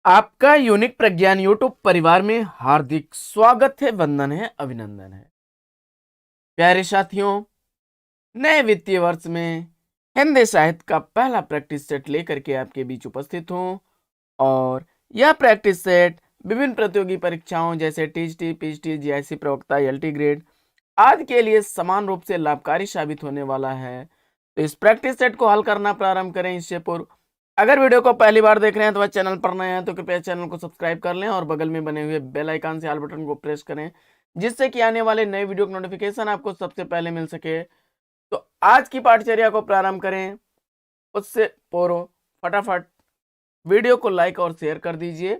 आपका यूनिक प्रज्ञान यूट्यूब परिवार में हार्दिक स्वागत है, वंदन है, अभिनंदन है। प्यारे साथियों, नए वित्तीय वर्ष में हिंदी साहित्य का पहला प्रैक्टिस सेट लेकर के आपके बीच उपस्थित हूं और यह प्रैक्टिस सेट विभिन्न प्रतियोगी परीक्षाओं जैसे टीजीटी, पीजीटी, जीआईसी प्रवक्ता, एलटी ग्रेड आदि के लिए समान रूप से लाभकारी साबित होने वाला है। तो इस प्रैक्टिस सेट को हल करना प्रारंभ करें इससे पूर्व अगर वीडियो को पहली बार देख रहे हैं तो वह चैनल पर नए हैं तो कृपया चैनल को सब्सक्राइब कर लें और बगल में बने हुए बेल आइकन से ऑल बटन को प्रेस करें, जिससे कि आने वाले नए वीडियो का नोटिफिकेशन आपको सबसे पहले मिल सके। तो आज की पाठचर्या को प्रारंभ करें उससे पूर्व फटाफट वीडियो को लाइक और शेयर कर दीजिए।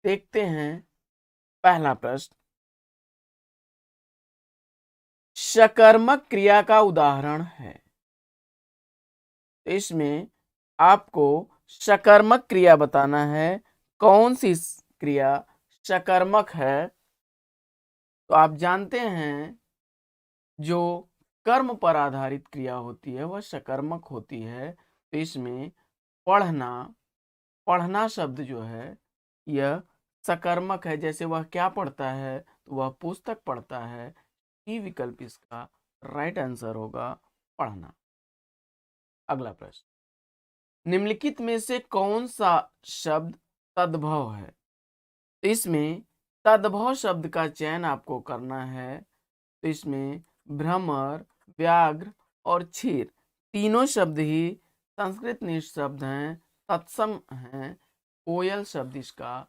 देखते हैं पहला प्रश्न, सकर्मक क्रिया का उदाहरण है। इसमें आपको सकर्मक क्रिया बताना है, कौन सी क्रिया सकर्मक है। तो आप जानते हैं जो कर्म पर आधारित क्रिया होती है वह सकर्मक होती है। तो इसमें पढ़ना पढ़ना शब्द जो है यह सकर्मक है। जैसे वह क्या पढ़ता है तो वह पुस्तक पढ़ता है। ई विकल्प इसका राइट आंसर होगा पढ़ना। अगला प्रश्न, निम्नलिखित में से कौन सा शब्द तद्भव है। इसमें तद्भव शब्द का चयन आपको करना है। तो इसमें भ्रमर, व्याघ्र और क्षीर तीनों शब्द ही संस्कृत निष्ठ शब्द हैं, तत्सम हैं। कोयल शब्द इसका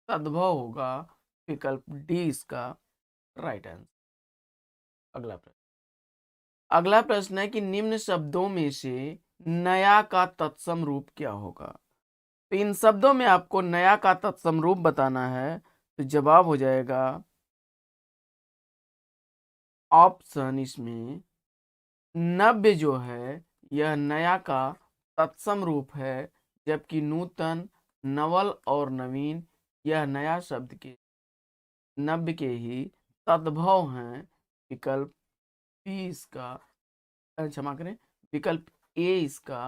तद्भव होगा, विकल्प डी इसका राइट आंसर। अगला प्रश्न है कि निम्न शब्दों में से नया का तत्सम रूप क्या होगा। तो इन शब्दों में आपको नया का तत्सम रूप बताना है। तो जवाब हो जाएगा ऑप्शन इसमें नव्य जो है यह नया का तत्सम रूप है, जबकि नूतन, नवल और नवीन यह नया शब्द के नव्य के ही तद्भव हैं। विकल्प बी इसका क्षमा करें, विकल्प ए इसका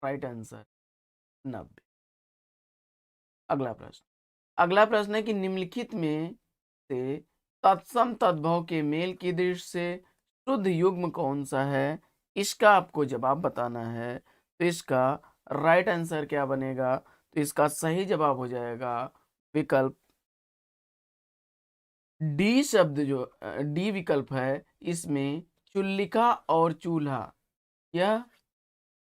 राइट आंसर नव्य। अगला प्रश्न है कि निम्नलिखित में से तत्सम तद्भव के मेल की दृष्टि से शुद्ध युग्म कौन सा है, इसका आपको जवाब बताना है। तो इसका राइट आंसर क्या बनेगा। तो इसका सही जवाब हो जाएगा विकल्प डी शब्द जो डी विकल्प है। इसमें चुल्लिका और चूल्हा यह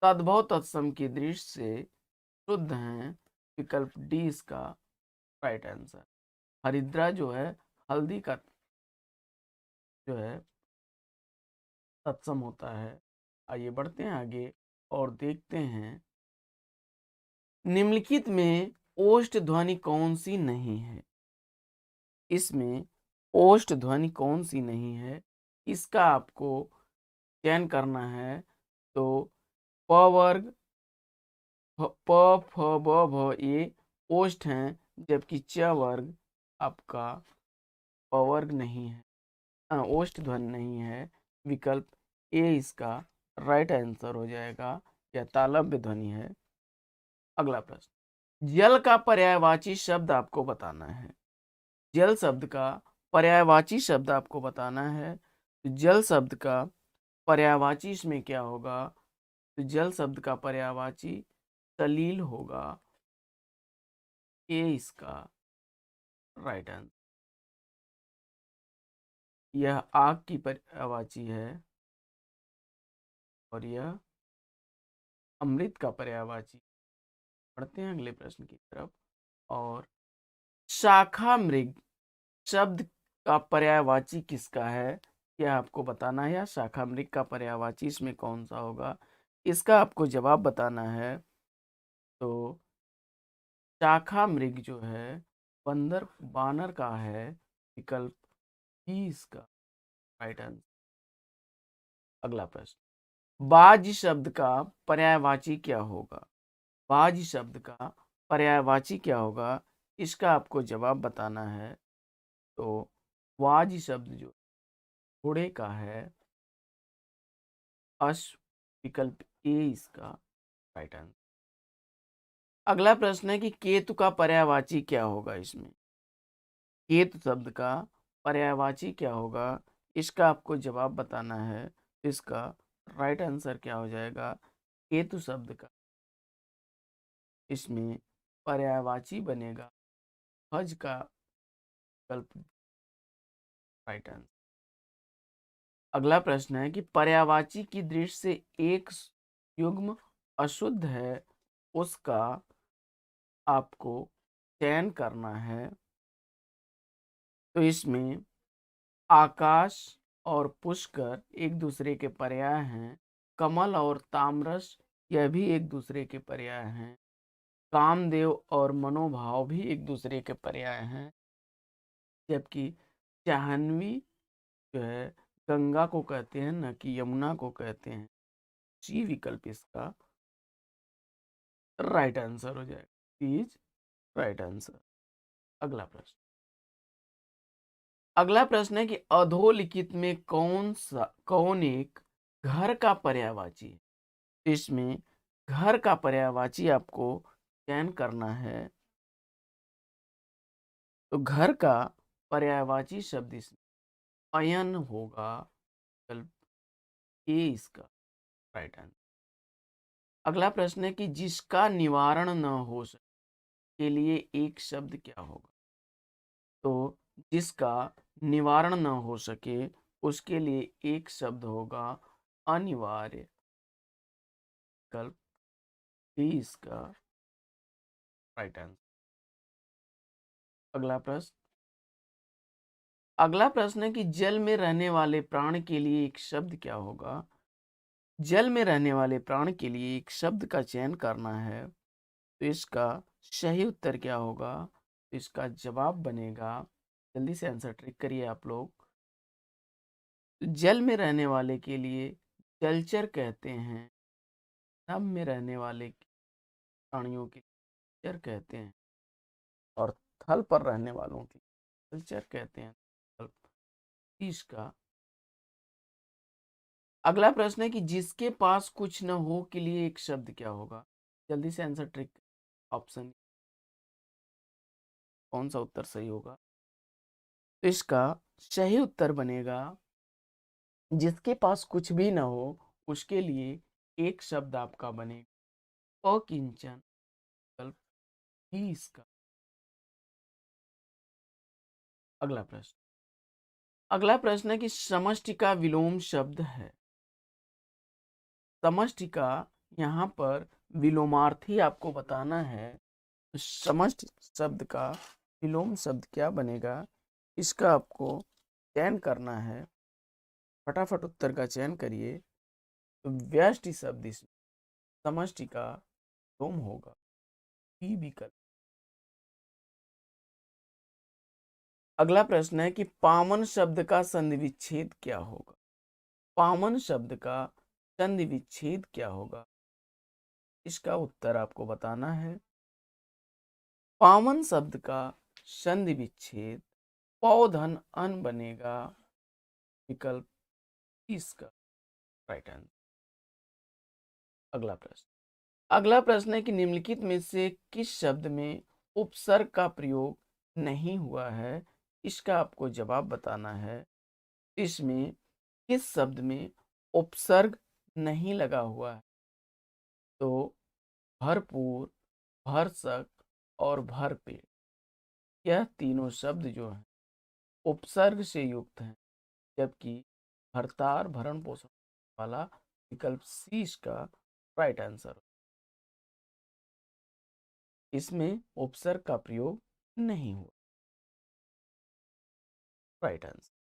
तद्भव तत्सम की दृष्टि से शुद्ध हैं। विकल्प डी इसका राइट आंसर। हरिद्रा जो है हल्दी का जो है तत्सम होता है। आइए बढ़ते हैं आगे और देखते हैं निम्नलिखित में ओष्ठ ध्वनि कौन सी नहीं है। इसमें ओष्ठ ध्वनि कौन सी नहीं है इसका आपको चयन करना है। तो प वर्ग, प, फ, ब, भ ये ओष्ठ हैं, जबकि च वर्ग आपका प वर्ग नहीं है, ओष्ठ ध्वनि नहीं है। विकल्प ए इसका राइट आंसर हो जाएगा, यह तालव्य ध्वनि है। अगला प्रश्न, जल का पर्यायवाची शब्द आपको बताना है। जल शब्द का पर्यायवाची शब्द आपको बताना है। तो जल शब्द का पर्यायवाची इसमें क्या होगा। तो जल शब्द का पर्यायवाची सलील होगा, ए इसका राइट आंसर। यह आग की पर्यायवाची है और यह अमृत का पर्यायवाची। पढ़ते हैं अगले प्रश्न की तरफ। और शाखा मृग शब्द का पर्यायवाची किसका है, यह आपको बताना है। या शाखा मृग का पर्यायवाची इसमें कौन सा होगा, इसका आपको जवाब बताना है। तो शाखा मृग जो है बंदर बानर का है। विकल्प बी इसका राइट आंसर। अगला प्रश्न, बाज शब्द का पर्यायवाची क्या होगा। बाज शब्द का पर्यायवाची क्या होगा, इसका आपको जवाब बताना है। तो वाज शब्द जो घोड़े का है, अश्व, विकल्प ए इसका राइट आंसर। अगला प्रश्न है कि केतु का पर्यायवाची क्या होगा। इसमें केतु शब्द का पर्यायवाची क्या होगा, इसका आपको जवाब बताना है। इसका राइट आंसर क्या हो जाएगा, केतु शब्द का इसमें पर्यायवाची बनेगा हज का विकल्प राइट आंसर। अगला प्रश्न है कि पर्यायवाची की दृष्टि से एक युग्म अशुद्ध है, उसका आपको चयन करना है। तो इसमें आकाश और पुष्कर एक दूसरे के पर्याय हैं। कमल और तामरस यह भी एक दूसरे के पर्याय हैं। कामदेव और मनोभाव भी एक दूसरे के पर्याय हैं। जबकि जाह्नवी जो है गंगा को कहते हैं, न कि यमुना को कहते हैं। सी विकल्प इसका राइट आंसर हो जाएगा। Is right answer. अगला प्रश्न। अगला प्रश्न है कि अधोलिखित में कौन एक घर का पर्यायवाची है। इसमें घर का पर्यायवाची आपको चयन करना है। तो घर का पर्यायवाची शब्द इसमें अयन होगा। विकल्प ए इसका राइट आंसर। अगला प्रश्न है कि जिसका निवारण न हो सके के लिए एक शब्द क्या होगा। तो जिसका निवारण न हो सके उसके लिए एक शब्द होगा अनिवार्य। विकल्प बी इसका राइट आंसर। अगला प्रश्न। अगला प्रश्न है कि जल में रहने वाले प्राण के लिए एक शब्द क्या होगा। जल में रहने वाले प्राण के लिए एक शब्द का चयन करना है। तो इसका सही उत्तर क्या होगा, तो इसका जवाब बनेगा, जल्दी से आंसर ट्रिक करिए आप लोग। जल में रहने वाले के लिए जलचर कहते हैं। नभ में रहने वाले प्राणियों के जलचर कहते हैं और थल पर रहने वालों की जलचर कहते हैं। इसका अगला प्रश्न है कि जिसके पास कुछ न हो के लिए एक शब्द क्या होगा। जल्दी से आंसर ट्रिक ऑप्शन कौन सा उत्तर सही होगा। तो इसका सही उत्तर बनेगा जिसके पास कुछ भी न हो उसके लिए एक शब्द आपका बनेगा अकिंचन। विकल्प ही इसका। अगला प्रश्न। अगला प्रश्न है कि समष्टि का विलोम शब्द है। समष्टि का यहाँ पर विलोमार्थी आपको बताना है। समष्टि शब्द का विलोम शब्द क्या बनेगा, इसका आपको चयन करना है। फटाफट उत्तर का चयन करिए। तो व्यष्टि शब्द इसमें समष्टि का विलोम होगा बी विकल्प। अगला प्रश्न है कि पावन शब्द का संधि विच्छेद क्या होगा। पावन शब्द का संधि विच्छेद क्या होगा, इसका उत्तर आपको बताना है। पावन शब्द का संधि विच्छेद पौधन अन बनेगा। विकल्प इसका राइट आंसर। अगला प्रश्न। अगला प्रश्न है कि निम्नलिखित में से किस शब्द में उपसर्ग का प्रयोग नहीं हुआ है, इसका आपको जवाब बताना है। इसमें किस शब्द में उपसर्ग नहीं लगा हुआ है। तो भरपूर, भरसक और भरपेट यह तीनों शब्द जो हैं उपसर्ग से युक्त हैं। जबकि भरतार भरण पोषण वाला विकल्प सी इसका राइट आंसर। इसमें उपसर्ग का प्रयोग नहीं हुआ। Right answer.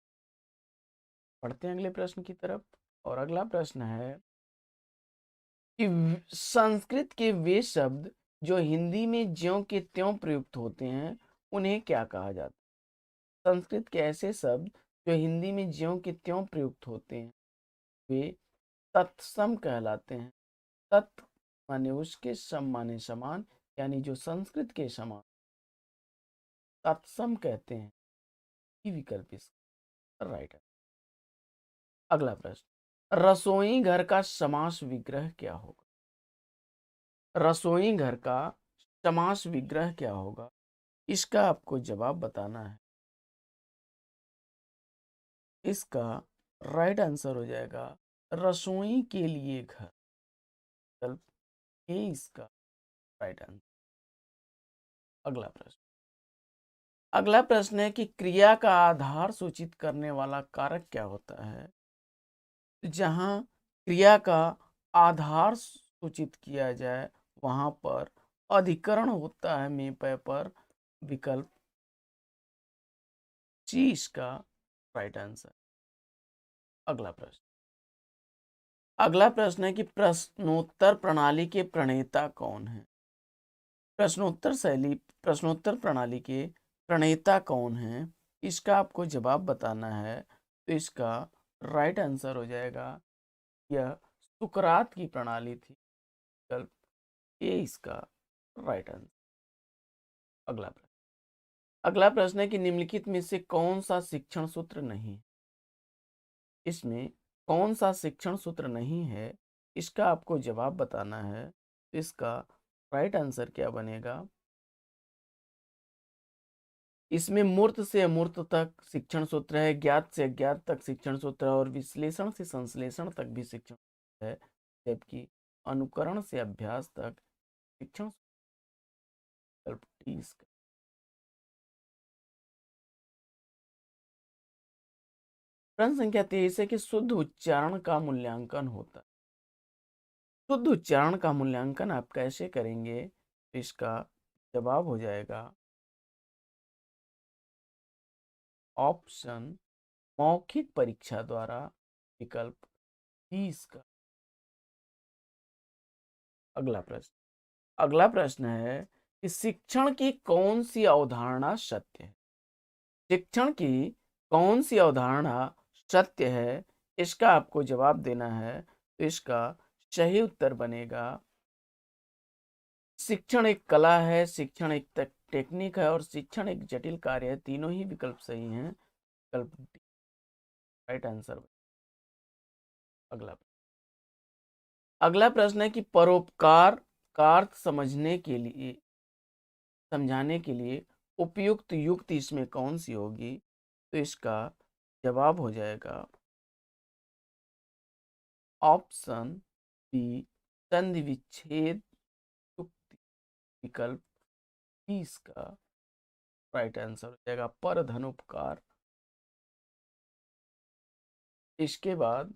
पढ़ते हैं अगले प्रश्न की तरफ। और अगला प्रश्न है कि संस्कृत के वे शब्द जो हिंदी में ज्यों के त्यों प्रयुक्त होते हैं उन्हें क्या कहा जाता है। संस्कृत के ऐसे शब्द जो हिंदी में ज्यों के त्यों प्रयुक्त होते हैं वे तत्सम कहलाते हैं। तत् माने उसके, सम माने समान, यानी जो संस्कृत के समान तत्सम कहते हैं। ई विकल्प इसका राइट है। अगला प्रश्न। रसोई घर का समास विग्रह क्या होगा। रसोई घर का समास विग्रह क्या होगा? इसका आपको जवाब बताना है। इसका राइट आंसर हो जाएगा रसोई के लिए घर। विकल्प ए इसका राइट आंसर। अगला प्रश्न। अगला प्रश्न है कि क्रिया का आधार सूचित करने वाला कारक क्या होता है? जहां क्रिया का आधार सूचित किया जाए वहां पर अधिकरण होता है मे पे पर। विकल्प सी इसका राइट आंसर। अगला प्रश्न। अगला प्रश्न है कि प्रश्नोत्तर प्रणाली के प्रणेता कौन है? प्रश्नोत्तर प्रणाली के प्रणेता कौन है? इसका आपको जवाब बताना है। तो इसका राइट आंसर हो जाएगा यह सुकरात की प्रणाली थी। विकल्प ए इसका राइट आंसर। अगला प्रश्न। अगला प्रश्न है कि निम्नलिखित में से कौन सा शिक्षण सूत्र नहीं? इसमें कौन सा शिक्षण सूत्र नहीं है? इसका आपको जवाब बताना है। इसका राइट आंसर क्या बनेगा? इसमें मूर्त से अमूर्त तक शिक्षण सूत्र है, ज्ञात से अज्ञात तक शिक्षण सूत्र है और विश्लेषण से संश्लेषण तक भी शिक्षण सूत्र है, जबकि अनुकरण से अभ्यास तक शिक्षण सूत्र। प्रश्न संख्या 23 है कि शुद्ध उच्चारण का मूल्यांकन होता है। शुद्ध उच्चारण का मूल्यांकन आप कैसे करेंगे? इसका जवाब हो जाएगा ऑप्शन मौखिक परीक्षा द्वारा। विकल्प 30 का। अगला प्रश्न। अगला प्रश्न है कि शिक्षण की कौन सी अवधारणा सत्य है? शिक्षण की कौन सी अवधारणा सत्य है? इसका आपको जवाब देना है। तो इसका सही उत्तर बनेगा शिक्षण एक कला है, शिक्षण एक टेक्निक है और शिक्षण एक जटिल कार्य है। तीनों ही विकल्प सही हैं। विकल्प डी राइट आंसर। अगला अगला प्रश्न है कि परोपकार का अर्थ समझाने के लिए उपयुक्त युक्ति इसमें कौन सी होगी? तो इसका जवाब हो जाएगा ऑप्शन बी संधि विच्छेद युक्ति। विकल्प 30 का राइट आंसर हो जाएगा पर धनुपकार। इसके बाद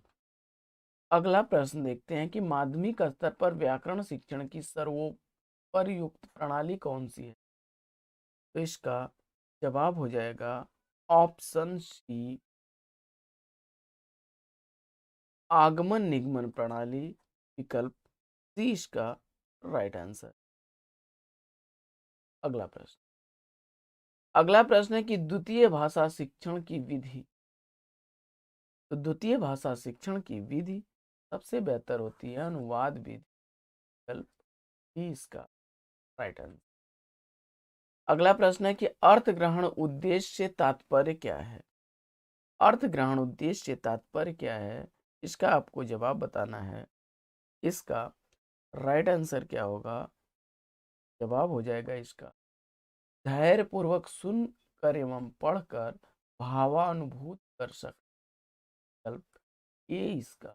अगला प्रश्न देखते हैं कि माध्यमिक स्तर पर व्याकरण शिक्षण की सर्वोपरियुक्त प्रणाली कौन सी है? तो इसका जवाब हो जाएगा ऑप्शन सी आगमन निगमन प्रणाली। विकल्प सी इसका राइट आंसर। अगला प्रश्न। अगला प्रश्न है कि द्वितीय भाषा शिक्षण की विधि। तो द्वितीय भाषा शिक्षण की विधि सबसे बेहतर होती है अनुवाद विधि। विकल्प सी इसका राइट आंसर। अगला प्रश्न है कि अर्थ ग्रहण उद्देश्य से तात्पर्य क्या है? अर्थ ग्रहण उद्देश्य से तात्पर्य क्या है? इसका आपको जवाब बताना है। इसका राइट आंसर क्या होगा? जवाब हो जाएगा इसका धैर्य पूर्वक सुन कर एवं पढ़कर भावानुभूत कर सकते। विकल्प ए इसका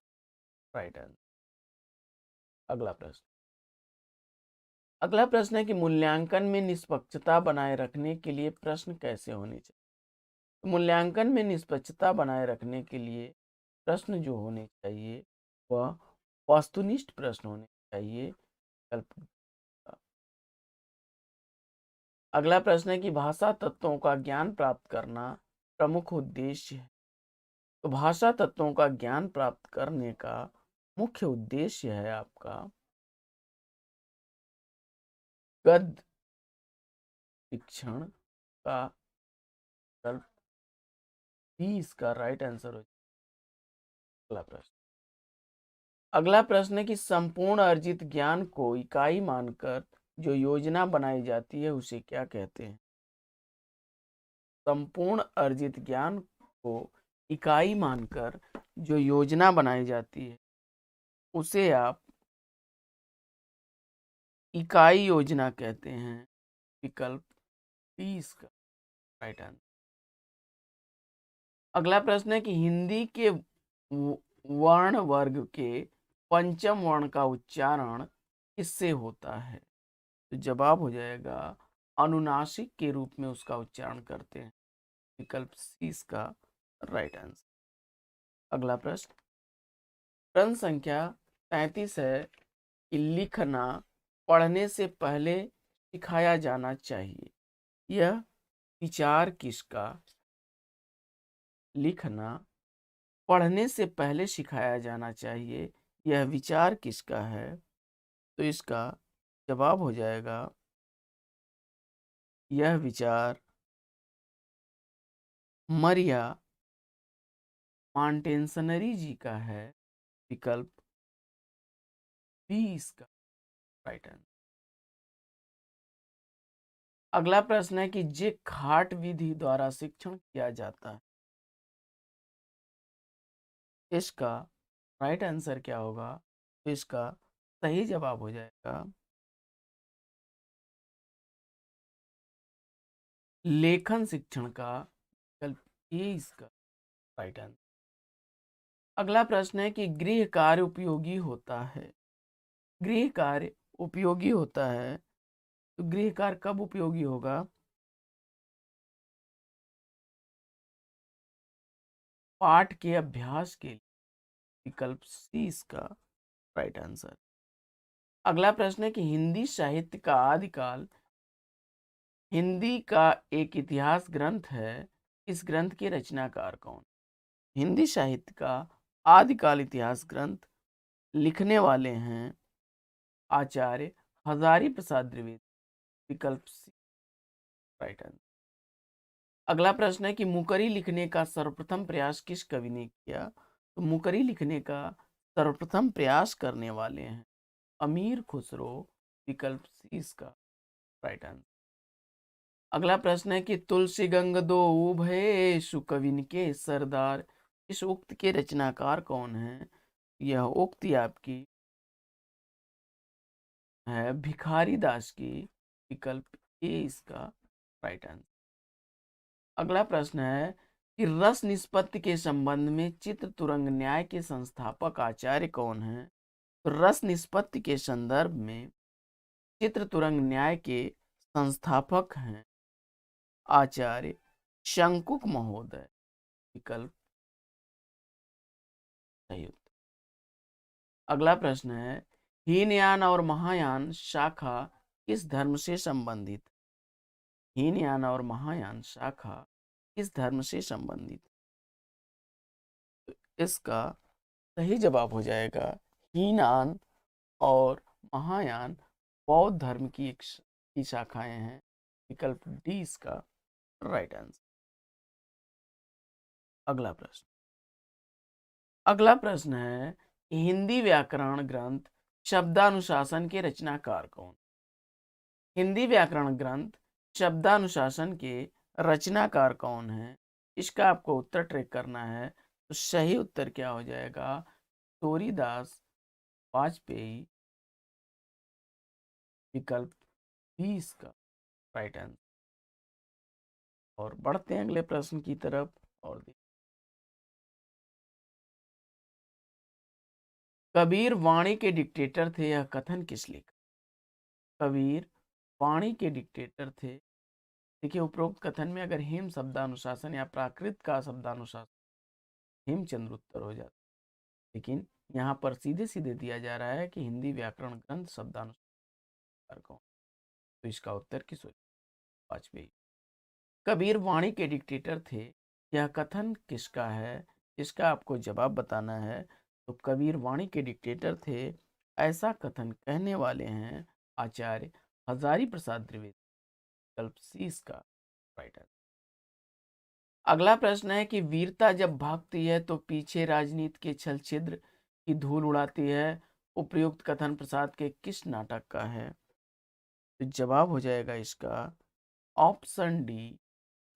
राइट आंसर। अगला प्रश्न। अगला प्रश्न है कि मूल्यांकन में निष्पक्षता बनाए रखने के लिए प्रश्न कैसे होने चाहिए? तो मूल्यांकन में निष्पक्षता बनाए रखने के लिए प्रश्न जो होने चाहिए वह वस्तुनिष्ठ प्रश्न होने चाहिए। विकल्प। अगला प्रश्न है कि भाषा तत्वों का ज्ञान प्राप्त करना प्रमुख उद्देश्य है। तो भाषा तत्वों का ज्ञान प्राप्त करने का मुख्य उद्देश्य है आपका गद्य शिक्षण का। विकल्प बी इसका राइट आंसर हो। अगला प्रश्न। अगला प्रश्न है कि संपूर्ण अर्जित ज्ञान को इकाई मानकर जो योजना बनाई जाती है उसे क्या कहते हैं? संपूर्ण अर्जित ज्ञान को इकाई मानकर जो योजना बनाई जाती है उसे आप इकाई योजना कहते हैं। विकल्प डी इसका राइट आंसर। अगला प्रश्न है कि हिंदी के वर्ण वर्ग के पंचम वर्ण का उच्चारण किससे होता है? तो जवाब हो जाएगा अनुनासिक के रूप में उसका उच्चारण करते हैं। विकल्प सी इसका राइट आंसर। अगला प्रश्न संख्या 33 है कि लिखना पढ़ने से पहले सिखाया जाना चाहिए। यह विचार किसका? लिखना पढ़ने से पहले सिखाया जाना चाहिए, यह विचार किसका है? तो इसका जवाब हो जाएगा यह विचार मरिया मॉन्टेसनरी जी का है। विकल्प बी इसका राइट आंसर। अगला प्रश्न है कि जे खाट विधि द्वारा शिक्षण किया जाता है, इसका राइट आंसर क्या होगा? तो इसका सही जवाब हो जाएगा लेखन शिक्षण का। विकल्प ए इसका राइट आंसर। अगला प्रश्न है कि गृह कार्य उपयोगी होता है। गृह कार्य उपयोगी होता है तो गृह कार्य कब उपयोगी होगा? पाठ के अभ्यास के लिए। विकल्प सी इसका राइट आंसर। अगला प्रश्न है कि हिंदी साहित्य का आदिकाल हिंदी का एक इतिहास ग्रंथ है, इस ग्रंथ के रचनाकार कौन? हिंदी साहित्य का आदिकाल इतिहास ग्रंथ लिखने वाले हैं आचार्य हजारी प्रसाद द्विवेदी। विकल्प सी राइट आंसर। अगला प्रश्न है कि मुकरी लिखने का सर्वप्रथम प्रयास किस कवि ने किया? तो मुकरी लिखने का सर्वप्रथम प्रयास करने वाले हैं अमीर खुसरो। विकल्प सी इसका राइट आंसर। अगला प्रश्न है कि तुलसी गंग दो उभय सुकविन के सरदार, इस उक्त के रचनाकार कौन है? यह उक्ति आपकी है भिखारी दास की। विकल्प ए इसका राइट आंसर। अगला प्रश्न है कि रस निष्पत्ति के संबंध में चित्र तुरंग न्याय के संस्थापक आचार्य कौन है? तो रस निष्पत्ति के संदर्भ में चित्र तुरंग न्याय के संस्थापक हैं आचार्य शंकुक महोदय। विकल्प सही उत्तर। अगला प्रश्न है हीनयान और महायान शाखा किस धर्म से संबंधित? हीनयान और महायान शाखा किस धर्म से संबंधित? इसका सही जवाब हो जाएगा हीनयान और महायान बौद्ध धर्म की की शाखाएं हैं। विकल्प डी इसका राइट आंसर। अगला प्रश्न है कि हिंदी व्याकरण ग्रंथ शब्दानुशासन के रचनाकार कौन? हिंदी व्याकरण ग्रंथ शब्दानुशासन के रचनाकार कौन है? इसका आपको उत्तर ट्रैक करना है। तो सही उत्तर क्या हो जाएगा? तोरीदास वाजपेयी। विकल्प बी इसका राइट आंसर। और बढ़ते हैं अगले प्रश्न की तरफ और देखिए कबीर वाणी के डिक्टेटर थे, यह कथन किस लिखा? कबीर वाणी के डिक्टेटर थे। देखिए उपरोक्त कथन में अगर हेम शब्दानुशासन या प्राकृत का शब्दानुशासन हेमचंद्र उत्तर हो जाता, लेकिन यहाँ पर सीधे सीधे दिया जा रहा है कि हिंदी व्याकरण ग्रंथ शब्दानुसार कौन। तो इसका उत्तर किस वाजपेयी। कबीर वाणी के डिक्टेटर थे, यह कथन किसका है? इसका आपको जवाब बताना है। तो कबीर वाणी के डिक्टेटर थे ऐसा कथन कहने वाले हैं आचार्य हजारी प्रसाद द्विवेदी। विकल्प सी इसका राइट आंसर। अगला प्रश्न है कि वीरता जब भागती है तो पीछे राजनीति के छल छिद्र की धूल उड़ाती है, उपयुक्त कथन प्रसाद के किस नाटक का है? तो जवाब हो जाएगा इसका ऑप्शन डी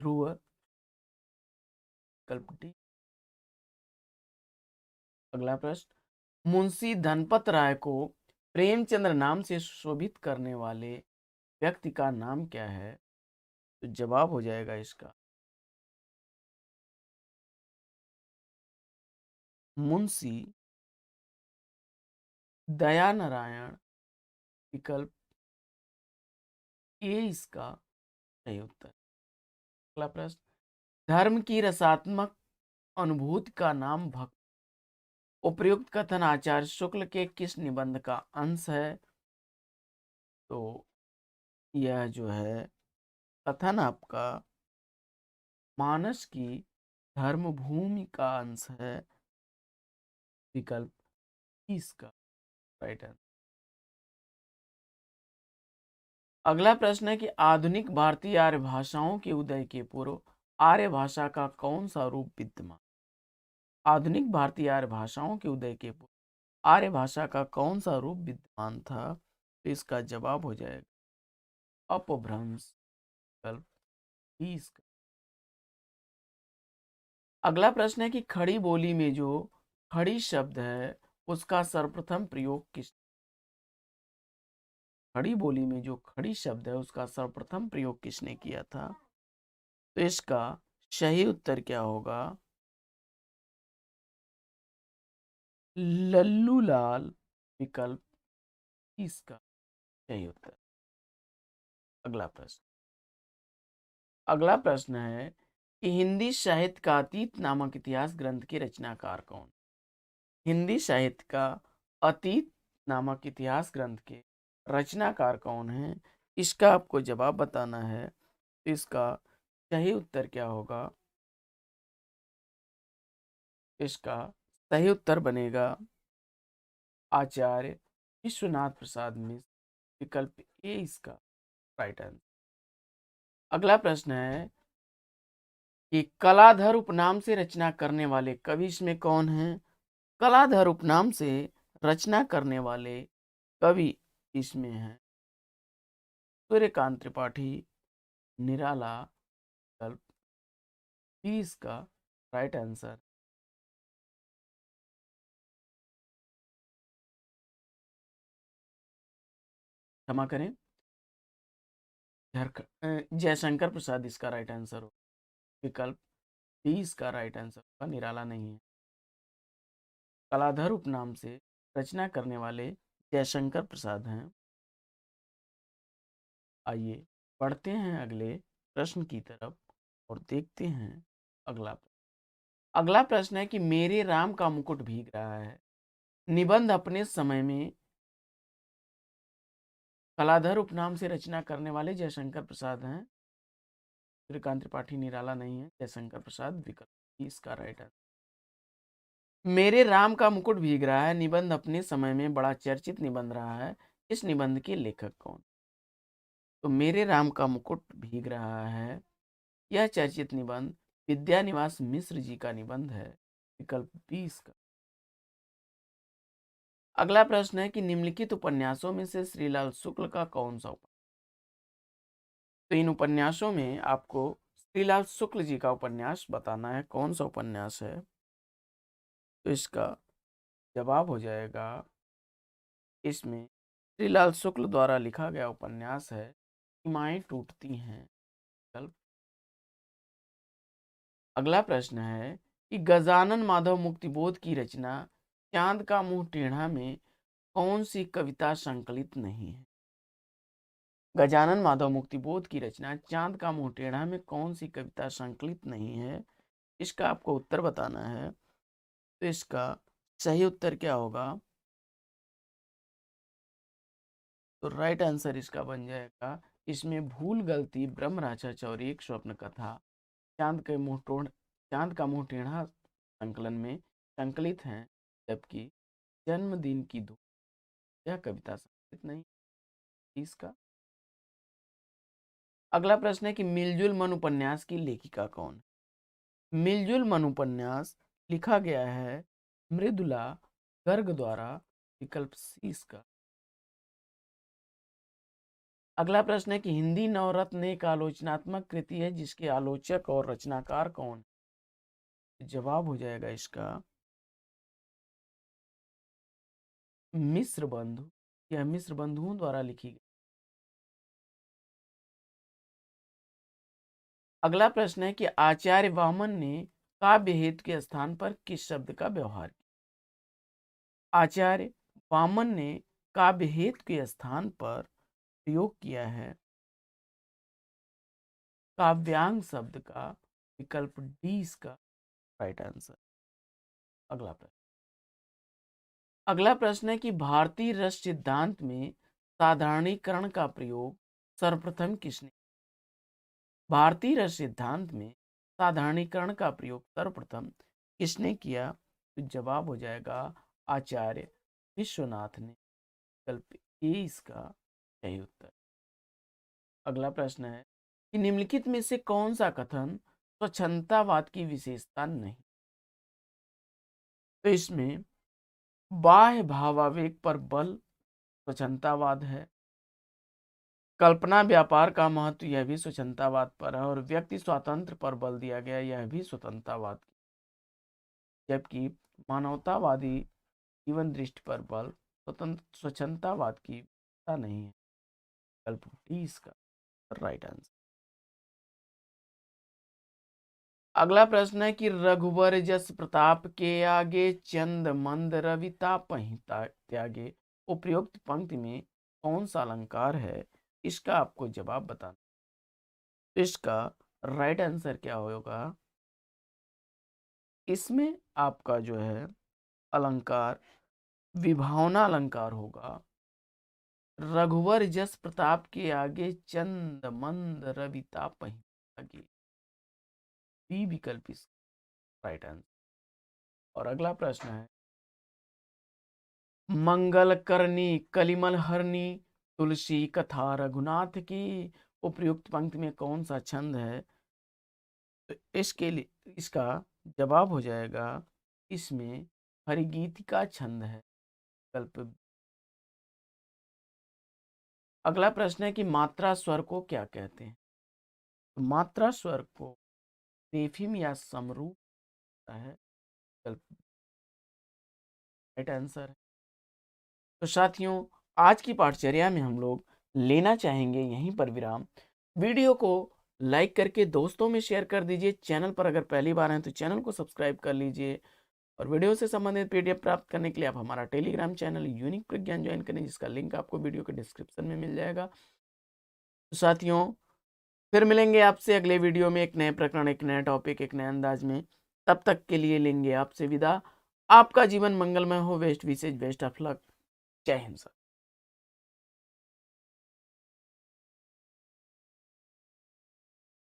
ध्रुव। विकल्प डी। अगला प्रश्न मुंशी धनपत राय को प्रेमचंद्र नाम से शोभित करने वाले व्यक्ति का नाम क्या है? तो जवाब हो जाएगा इसका मुंशी दया नारायण। विकल्प ए इसका सही उत्तर। अगला प्रश्न, धर्म की रसात्मक अनुभूति का नाम भक्त। उपर्युक्त कथन आचार्य शुक्ल के किस निबंध का अंश है? तो यह जो है कथन आपका मानस की धर्म भूमि का अंश है। विकल्प इसका राइट आंसर। अगला प्रश्न है कि आधुनिक भारतीय आर्य भाषाओं के उदय के पूर्व आर्य भाषा का कौन सा रूप विद्यमान? आधुनिक भारतीय आर्य भाषाओं के उदय के पूर्व आर्य भाषा का कौन सा रूप विद्यमान था? तो इसका जवाब हो जाएगा अपभ्रंश। विकल्प ही इसका। अगला प्रश्न है कि खड़ी बोली में जो खड़ी शब्द है उसका सर्वप्रथम प्रयोग किस? खड़ी बोली में जो खड़ी शब्द है उसका सर्वप्रथम प्रयोग किसने किया था? तो इसका सही उत्तर क्या होगा? लल्लूलाल। विकल्प इसका सही उत्तर। अगला प्रश्न है कि हिंदी साहित्य का अतीत नामक इतिहास ग्रंथ के रचनाकार कौन? हिंदी साहित्य का अतीत नामक इतिहास ग्रंथ के रचनाकार कौन है? इसका आपको जवाब बताना है। इसका सही उत्तर क्या होगा? इसका सही उत्तर बनेगा आचार्य विश्वनाथ प्रसाद मिश्र। विकल्प ए इसका राइट आंसर। अगला प्रश्न है कि कलाधर उपनाम से रचना करने वाले कवि इसमें कौन हैं? कलाधर उपनाम से रचना करने वाले कवि इसमें हैं सूर्यकांत त्रिपाठी, निराला। विकल्प बी इसका राइट आंसर। क्षमा करें, जयशंकर प्रसाद इसका राइट आंसर हो। विकल्प बी इसका राइट आंसर होगा, निराला नहीं है। कलाधर उपनाम से रचना करने वाले जयशंकर प्रसाद हैं। आइए बढ़ते हैं अगले प्रश्न की तरफ और देखते हैं अगला प्रश्न। अगला प्रश्न है कि मेरे राम का मुकुट भीग रहा है निबंध अपने समय में कलाधर उपनाम से रचना करने वाले जयशंकर प्रसाद हैं। सूर्यकांत त्रिपाठी, निराला नहीं है, जयशंकर प्रसाद। विकल्प इसका राइट आंसर। मेरे राम का मुकुट भीग रहा है निबंध अपने समय में बड़ा चर्चित निबंध रहा है। इस निबंध के लेखक कौन? तो मेरे राम का मुकुट भीग रहा है यह चर्चित निबंध विद्यानिवास मिश्र जी का निबंध है। विकल्प बी इसका। अगला प्रश्न है कि निम्नलिखित उपन्यासों में से श्रीलाल शुक्ल का कौन सा उपन्यास? तो इन उपन्यासों में आपको श्रीलाल शुक्ल जी का उपन्यास बताना है, कौन सा उपन्यास है? तो इसका जवाब हो जाएगा इसमें श्रीलाल शुक्ल द्वारा लिखा गया उपन्यास है सीमाएं टूटती हैं। विकल्प। अगला प्रश्न है कि गजानन माधव मुक्तिबोध की रचना चांद का मुंह टेढ़ा में कौन सी कविता संकलित नहीं है? गजानन माधव मुक्तिबोध की रचना चांद का मुंह टेढ़ा में कौन सी कविता संकलित नहीं है? इसका आपको उत्तर बताना है। तो इसका सही उत्तर क्या होगा? तो राइट आंसर इसका बन जाएगा इसमें भूल गलती, ब्रह्म राजा चौरी, एक स्वप्न कथा, चांद के मुंह टोढ़ चांद का मुंह टेढ़ा संकलन में संकलित हैं, जबकि जन्मदिन की धूप यह कविता संकलित नहीं। इसका अगला प्रश्न है कि मिलजुल मन उपन्यास की लेखिका कौन है? मिलजुल मन उपन्यास लिखा गया है मृदुला गर्ग द्वारा। विकल्प सी इसका। अगला प्रश्न है कि हिंदी नवरत्न एक आलोचनात्मक कृति है जिसके आलोचक और रचनाकार कौन? जवाब हो जाएगा इसका मिश्र बंधु। यह मिस्र बंधुओं द्वारा लिखी गई। अगला प्रश्न है कि आचार्य वामन ने काव्य हेतु के स्थान पर किस शब्द का व्यवहार किया? आचार्य वामन ने काव्य हेतु के स्थान पर प्रयोग किया है काव्यांग शब्द का। विकल्प डी इसका राइट आंसर। अगला प्रश्न है कि भारतीय रस सिद्धांत में साधारणीकरण का प्रयोग सर्वप्रथम किसने? भारतीय रस सिद्धांत में साधारणीकरण का प्रयोग सर्वप्रथम किसने किया? तो जवाब हो जाएगा आचार्य विश्वनाथ ने। विकल्प ए इसका सही उत्तर। अगला प्रश्न है कि निम्नलिखित में से कौन सा कथन स्वच्छंदतावाद की विशेषता नहीं? तो इसमें बाह्य भावावेग पर बल स्वच्छंदतावाद है, कल्पना व्यापार का महत्व यह भी स्वच्छंदतावाद पर है, और व्यक्ति स्वातंत्र पर बल दिया गया यह भी स्वतंत्रतावाद, जबकि मानवतावादी जीवन दृष्टि पर बल स्वच्छंदतावाद की नहीं है। विकल्प डी इसका राइट आंसर। अगला प्रश्न है कि रघुवर जस प्रताप के आगे चंद मंद रवि तापहि त्यागे उपयुक्त पंक्ति में कौन सा अलंकार है? इसका आपको जवाब बताना। इसका राइट आंसर क्या होगा? इसमें आपका जो है अलंकार विभावना अलंकार होगा। रघुवर जस प्रताप के आगे चंद मंद रवि तापहि त्यागे, बी विकल्प इसका राइट आंसर। और अगला प्रश्न है मंगल करनी कलिमल हरनी तुलसी कथा रघुनाथ की उपयुक्त पंक्ति में कौन सा छंद है? तो इसके लिए इसका जवाब हो जाएगा इसमें हरिगीतिका छंद है। विकल्प। अगला प्रश्न है कि मात्रा स्वर को क्या कहते हैं? तो मात्रा स्वर को नेफिम या समरूप है। विकल्प राइट आंसर है। तो साथियों आज की पाठचर्या में हम लोग लेना चाहेंगे यहीं पर विराम। वीडियो को लाइक करके दोस्तों में शेयर कर दीजिए। चैनल पर अगर पहली बार हैं तो चैनल को सब्सक्राइब कर लीजिए, और वीडियो से संबंधित पीडीएफ प्राप्त करने के लिए आप हमारा टेलीग्राम चैनल यूनिक प्रज्ञान ज्वाइन करें, जिसका लिंक आपको वीडियो के डिस्क्रिप्शन में मिल जाएगा। तो साथियों फिर मिलेंगे आपसे अगले वीडियो में एक नए प्रकरण, एक नए टॉपिक, एक नए अंदाज में। तब तक के लिए लेंगे आपसे विदा। आपका जीवन मंगलमय हो। बेस्ट विशेष बेस्ट ऑफ लक। जय हिंद सर।